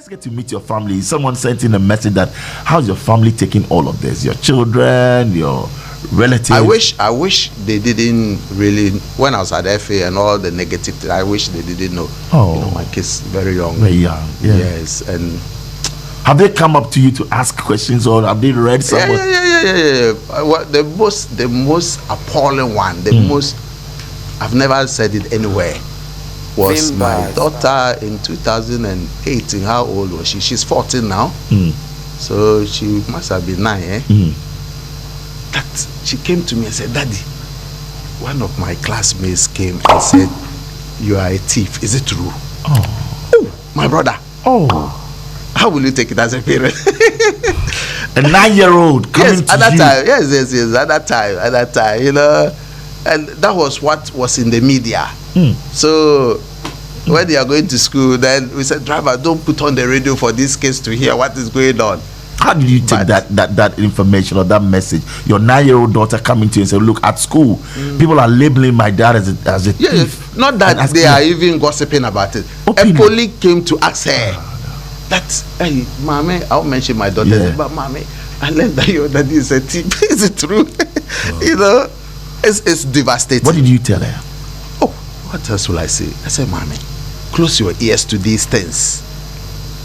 Let's get to meet your family. Someone sent in a message that how's your family taking all of this? Your children, your relatives. I wish they didn't really. When I was at FA and all the negative things, I wish they didn't know. Oh, you know, my kids very young. Very young. Yeah. Yes, and have they come up to you to ask questions, or have they read something? Yeah. What the most appalling one, the most I've never said it anywhere, was my daughter in 2008. How old was she? She's 14 now. So she must have been 9. That she came to me and said, "Daddy, one of my classmates came and said you are a thief. Is it true?" Oh, my brother. Oh. How will you take it as a parent? A 9-year-old coming yes, at that time. Yes. At that time, you know, and that was what was in the media. So when they are going to school, then we said, "Driver, don't put on the radio for this case to hear what is going on." How did you take that information or that message? Your 9-year-old daughter coming to you and say, "Look, at school, people are labeling my dad as a thief." Yes, not that they are even gossiping about it. A police came to ask her. That's, hey, mommy, I'll mention my daughter, but mommy, I learned that your daddy is a thief. Is it true? You know, it's devastating. What did you tell her? Oh, what else will I say? I said, "Mommy, close your ears to these things.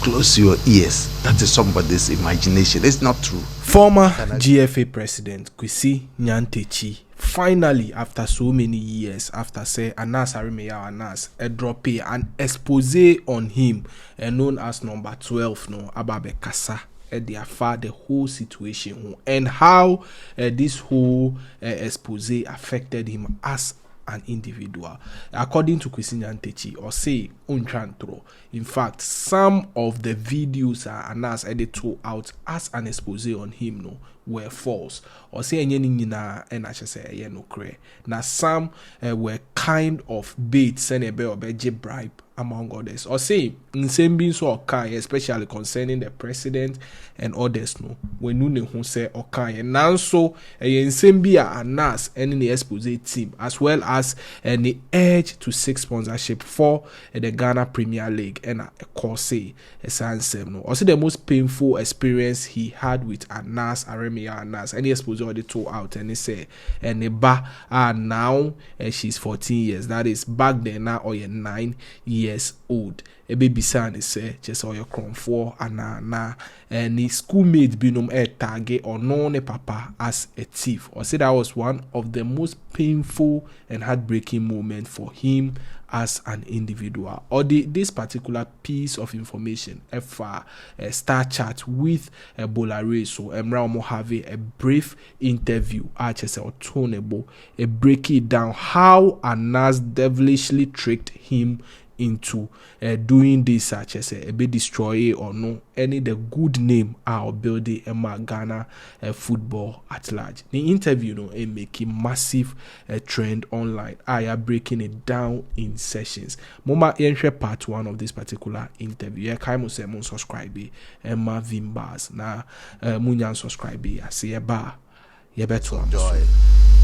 Close your ears. That is somebody's imagination. It's not true." Former GFA president Kwesi Nyantakyi, finally, after so many years, after say Anas Aremeyaw Anas, a drop an expose on him, known as number 12, no Ababe Kasa, the affair, the whole situation, and how this whole expose affected him as an individual. According to Kwesi Nyantakyi, or say Unchantro, in fact, some of the videos Anas edited out as an expose on him, no, were false. Or say no cray. Now some were kind of bait, send a bribe, among others. Or say in same being so okay, especially concerning the president and others, no, when you who say okay, and now so in same be Anas and in the expose team, as well as the edge to 6 sponsorship for the Ghana Premier League and a Kwasi no. Also the most painful experience he had with Anas Aremeyaw Anas, and he exposed all the two out and he say and the bar now she's 14 years. That is back then now or 9 years old. A baby son is say just all your cron for and his schoolmate binom target or known a papa as a thief. Or say that was one of the most painful and heartbreaking moment for him as an individual. Or this particular piece of information, a star chat with Bola Ray, so Aremeyaw have a brief interview, a break it down how Anas devilishly tricked him into doing this, such as a bit destroy or no any the good name our building Ghana football at large. The interview making massive trend online. I are breaking it down in sessions. Moma entry part 1 of this particular interview. Yeah, kaimo se mun subscribe Emma Vimbas na munyan subscribe I see a bar. You better joy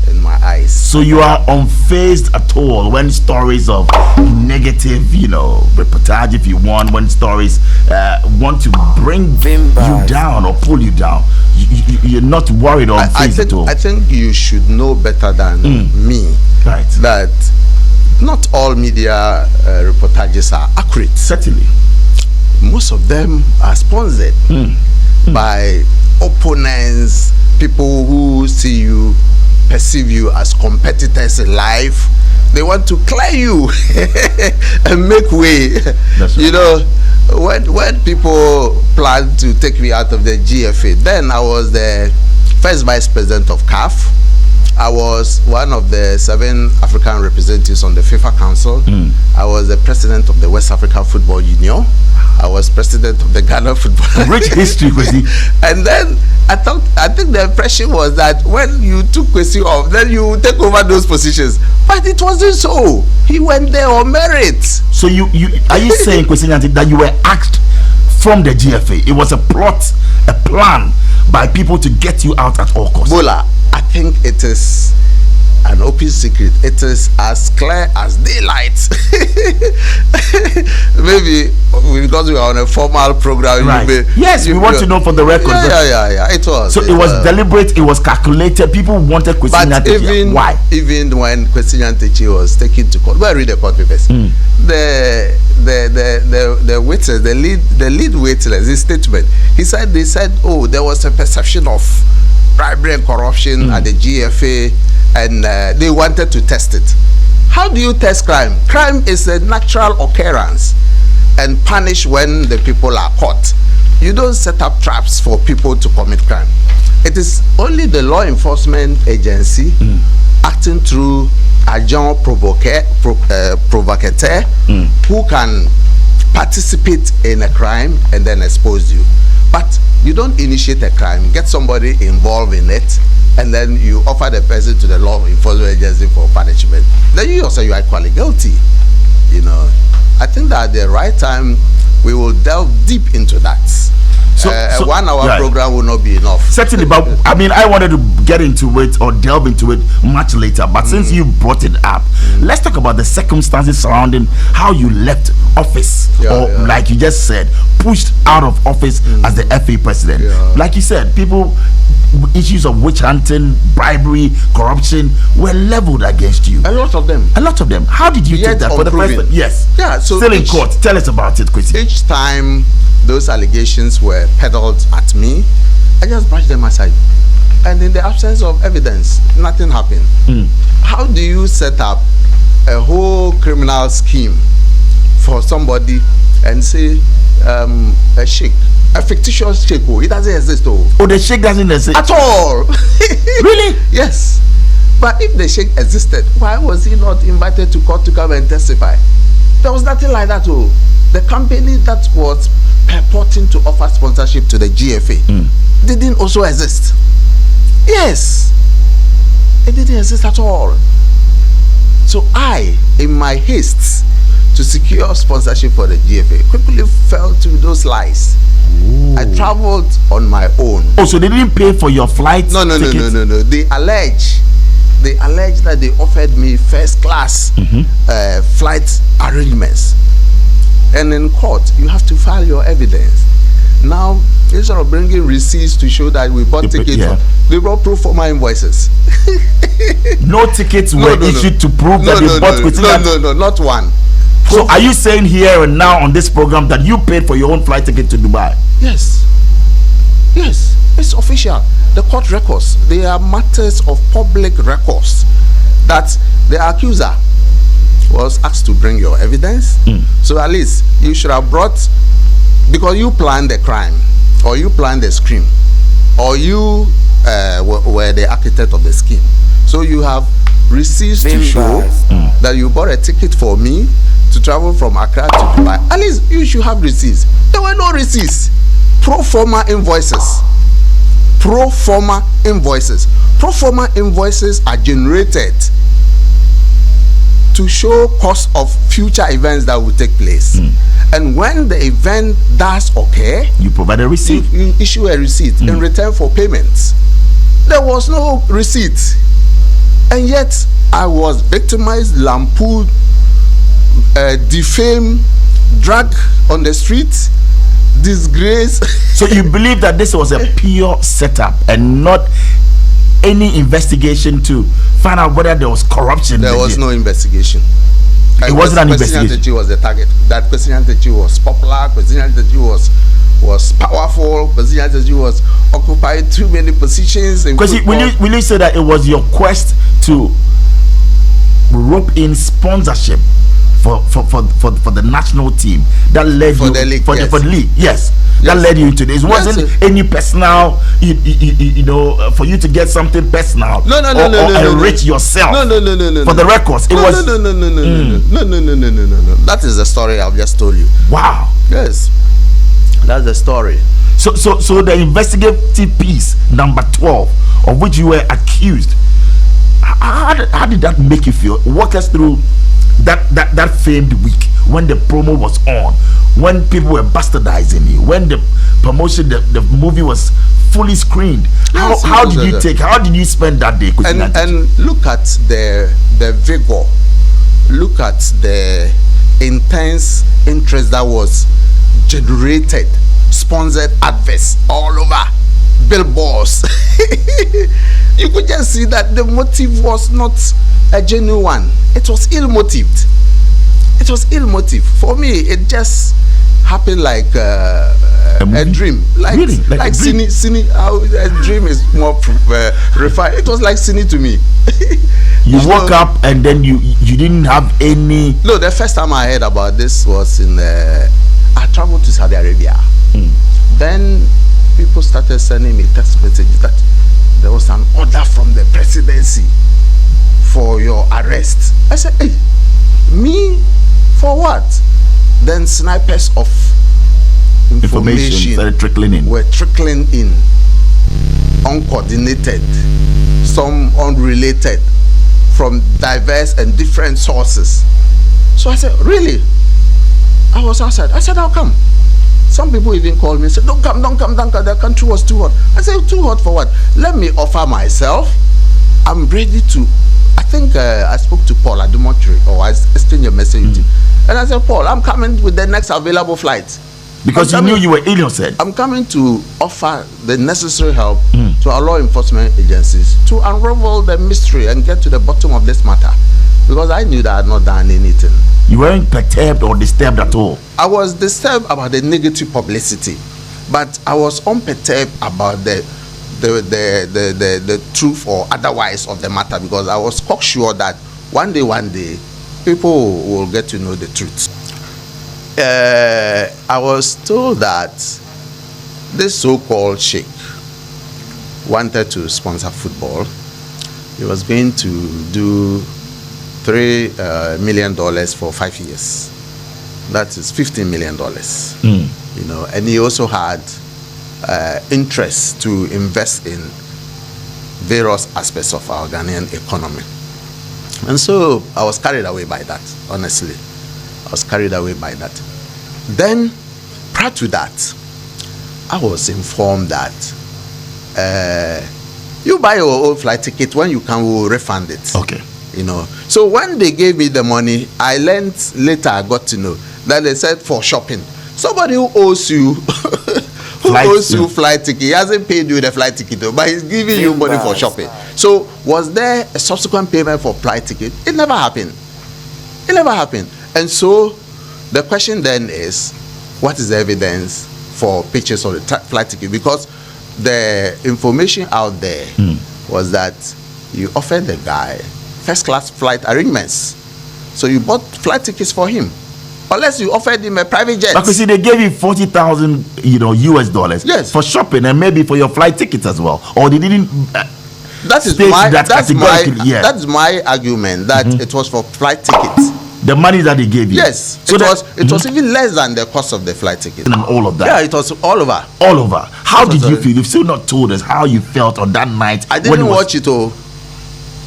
in my eyes. So you are unfazed at all when stories of negative, reportage, if you want, when stories want to bring you down or pull you down, you're not worried or unfazed at all. I think you should know better than me, right? That not all media reportages are accurate. Certainly, most of them are sponsored by opponents, people who perceive you as competitors in life. They want to clear you and make way. That's right. When people planned to take me out of the GFA, then I was the first vice president of CAF. I was one of the 7 African representatives on the FIFA Council. I was the president of the West African Football Union. I was president of the Ghana Football. Rich history, Kwesi. And then I think the impression was that when you took Kwesi off, then you would take over those positions. But it wasn't so. He went there on merit. So you are you saying, Kwesi Nyantakyi, that you were asked from the GFA? It was a plot, a plan by people to get you out at all costs. Bola, I think it is an open secret. It is as clear as daylight. Maybe because we are on a formal program. Right. Yes, we want to know for the record. Yeah. It was. So it was deliberate. It was calculated. People wanted Kwesi Nyantakyi. Why? Even when Kwesi Nyantakyi was taken to court, well, read the court papers. The witness, the lead witness, his statement. They said, oh, there was a perception of bribery and corruption at the GFA, and they wanted to test it. How do you test crime? Crime is a natural occurrence and punish when the people are caught. You don't set up traps for people to commit crime. It is only the law enforcement agency acting through agent provocateur who can participate in a crime and then expose you. But you don't initiate a crime, get somebody involved in it, and then you offer the person to the law enforcement agency for punishment. Then you also, you are equally guilty. You know, I think that at the right time we will delve deep into that. So a 1 hour program will not be enough. Certainly, but I mean, I wanted to get into it or delve into it much later. But since you brought it up, let's talk about the circumstances surrounding how you left office, like you just said, pushed out of office as the FA president. Like you said, issues of witch hunting, bribery, corruption were leveled against you. A lot of them. How did you take that for the first? Yes. Yeah. So still in court. Tell us about it, Kwesi. Each time those allegations were peddled at me, I just brushed them aside. And in the absence of evidence, nothing happened. How do you set up a whole criminal scheme for somebody and say a sheikh, a fictitious sheikh, it doesn't exist? Oh, the sheikh doesn't exist at all. Really? Yes. But if the sheikh existed, why was he not invited to court to come and testify? There was nothing like that. The company that was purporting to offer sponsorship to the GFA didn't also exist. Yes, it didn't exist at all. So I, in my haste to secure sponsorship for the GFA, quickly fell to those lies. I traveled on my own. Oh, so they didn't pay for your flight? No. They allege that they offered me first class flight arrangements. And in court, you have to file your evidence. Now, instead of bringing receipts to show that we bought tickets, they brought proof for my invoices. No tickets were issued to prove that they bought Kwesi Nyantakyi? No, not one. So are you saying here and now on this program that you paid for your own flight ticket to Dubai? Yes, it's official. The court records, they are matters of public records that the accuser was asked to bring your evidence. So at least you should have brought, because you planned the crime, or you planned the scheme, or you were the architect of the scheme. So you have receipts to show that you bought a ticket for me to travel from Accra to Dubai. At least you should have receipts. There were no receipts. Pro forma invoices. Pro forma invoices are generated to show cost of future events that will take place. And when the event does occur, you provide a receipt. You issue a receipt in return for payments. There was no receipt, and yet I was victimized, lampooned, defamed, dragged on the street, disgraced. So you believe that this was a pure setup and not any investigation to find out whether there was corruption? There was no investigation. It wasn't an investigation. Kwesi Nyantakyi was the target. That Kwesi Nyantakyi was popular. Kwesi Nyantakyi was powerful. Kwesi Nyantakyi was occupying too many positions. Kwesi, will you say that it was your quest to rope in sponsorship for the national team that led for you the league, for the league? Yes. That led you into this. It wasn't any personal, you know, for you to get something personal. No, enrich yourself. No. For the records, it was. No. That is the story I've just told you. Wow. Yes, that's the story. So the investigative piece number 12, of which you were accused, how did that make you feel? Walk us through that famed week when the promo was on, when people were bastardizing you, when the promotion, the movie was fully screened. Yes, how did you spend that day? And look at the vigor, look at the intense interest that was generated, sponsored adverts all over, billboards. You could just see that the motive was not a genuine one. It was ill-motived. It was ill-motived. For me, it just happened like a dream. Like, really? Like cine. How a dream is more refined. It was like cine to me. You woke up and then you didn't have any. No, the first time I heard about this was in I traveled to Saudi Arabia. Then people started sending me text messages that there was an order from the presidency for your arrest. I said, hey, me for what? Then snipers of information started trickling in. Were trickling in, uncoordinated, some unrelated, from diverse and different sources. So I said, really? I was outside. I said, how come? Some people even called me and said, don't come. The country was too hot. I said, too hot for what? Let me offer myself. I'm ready to. I think I spoke to Paul Adumotre, or I exchanged a message with him. And I said, Paul, I'm coming with the next available flight. Because you knew you were innocent. I'm coming to offer the necessary help to our law enforcement agencies to unravel the mystery and get to the bottom of this matter. Because I knew that I had not done anything. You weren't perturbed or disturbed at all? I was disturbed about the negative publicity, but I was unperturbed about the truth or otherwise of the matter, because I was cocksure that one day people will get to know the truth. I was told that this so-called sheikh wanted to sponsor football. He was going to do $3 million for 5 years. That is $15 million. You know, and he also had interest to invest in various aspects of our Ghanaian economy. And so I was carried away by that, honestly. I was carried away by that. Then, prior to that, I was informed that you buy your own flight ticket, when you can, we will refund it. Okay. You know. So when they gave me the money, I learned later, I got to know that they said for shopping. Somebody who owes you flight ticket, he hasn't paid you the flight ticket though, but he's giving you money for shopping. So was there a subsequent payment for flight ticket? It never happened. It never happened. And so the question then is, what is the evidence for pictures of the flight ticket? Because the information out there was that you offered the guy first class flight arrangements. So you bought flight tickets for him. Unless you offered him a private jet. But you see, they gave you $40,000, US dollars, yes, for shopping and maybe for your flight tickets as well. Or they didn't. That is my argument that it was for flight tickets. The money that they gave you. Yes. So it was even less than the cost of the flight ticket. And all of that. Yeah, it was all over. All over. How did you feel? You've still not told us how you felt on that night. I didn't watch it all.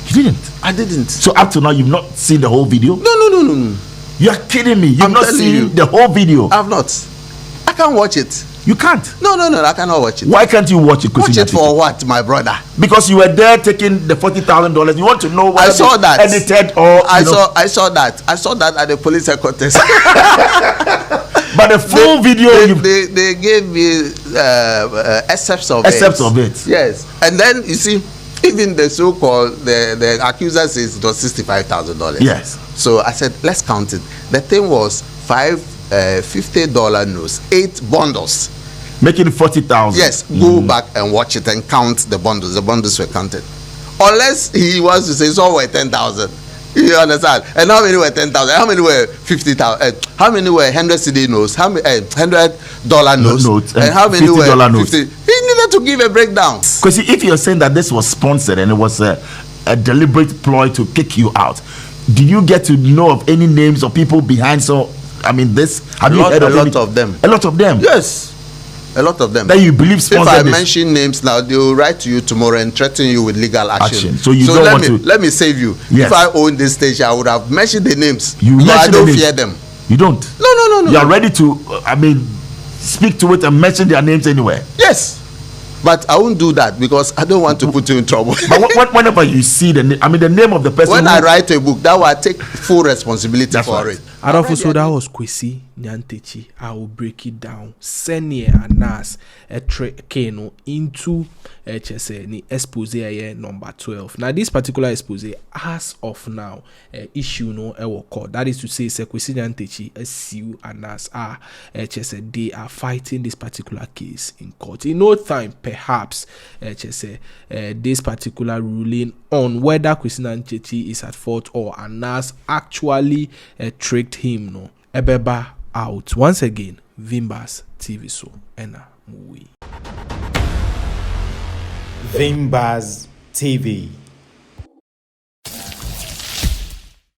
You didn't? I didn't. So up to now, you've not seen the whole video? No. You're kidding me. You've not seen the whole video? I've not. I can't watch it. You can't? No, I cannot watch it. Why can't you watch it? Watch it for what, my brother? Because you were there taking the $40,000. You want to know what I saw that. Edited or I saw that. I saw that at the police headquarters. But the full video, they gave me excerpts of it. Yes, and then you see, even the so-called the accuser says it was $65,000. Yes. So I said, let's count it. The thing was $50 notes, 8 bundles, making 40,000. Yes. Go back and watch it and count the bundles. The bundles were counted. Unless he wants to say it's all worth 10,000. You understand? And how many were 10,000? How many were 50,000? How many were 100 CD notes? How many $100 notes? And how many were $50? He needed to give a breakdown. Because if you're saying that this was sponsored and it was a deliberate ploy to kick you out, did you get to know of any names of people behind? So I mean, this have you heard of a lot of them? A lot of them. Yes. A lot of them. That you believe If I sponsored this. mention names now, they will write to you tomorrow and threaten you with legal action. So you don't want to. Let me save you. Yes. If I own this station, I would have mentioned the names. You because I mention the don't names. fear them. You don't. No. You are ready to. Speak to it and mention their names anywhere. Yes. But I won't do that because I don't want to put you in trouble. But whenever you see the name of the person. When I write a book, that will I take full responsibility for it. And also that was Kwesi Nyantakyi. I will break it down. Senior Anas Keno into the Exposé number 12. Now this particular Exposé, as of now, issue no court. That is to say, Kwesi Nyantakyi sue Anas they are fighting this particular case in court. In no time, perhaps this particular ruling on whether Kwesi Nyantakyi is at fault or Anas actually tricked him no ebeba out. Once again, Vimbas TV so ena movie. Vimbas TV.